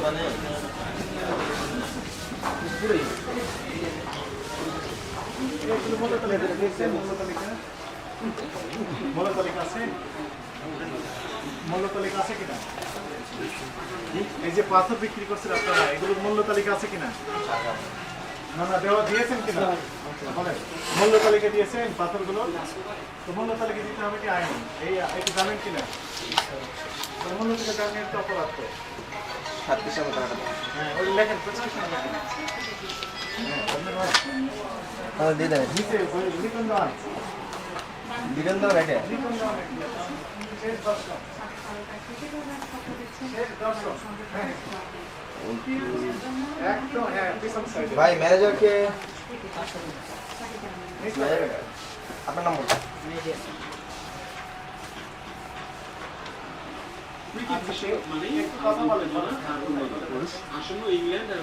মানে পুরোই মূল্য তালিকা আছে কিনা? এই যে পাথর বিক্রি করছেন আপনারা, এগুলোর মূল্য তালিকা আছে কিনা? না না, দেওয়া দিয়েছেন কিনা বলেন। মূল্য তালিকা দিয়েছেন পাথরগুলো? তো মূল্য তালিকা দিতে হবে কি আইন? এটা জানেন কিনা? মূল্য তালিকা জানেন তো অপরাধ তো। হ্যাঁ, ওই লেখেন, প্রেসক্রিপশন লেখেন। হ্যাঁ দিয়ে দেবেন। নিচে ওই লিখন দেওয়া আছে। লিখেন দাও রেখে লিখন দেওয়া আছে। শেষ দর্শন। শেষ দর্শন। হ্যাঁ। একদম হ্যাঁ, পিছন সাইডে। ভাই ম্যানেজারকে নিচে। আপনার নাম বলুন। তুই কি বিষয়ে মানে কথা বলেন না? আসলে ইংল্যান্ড আর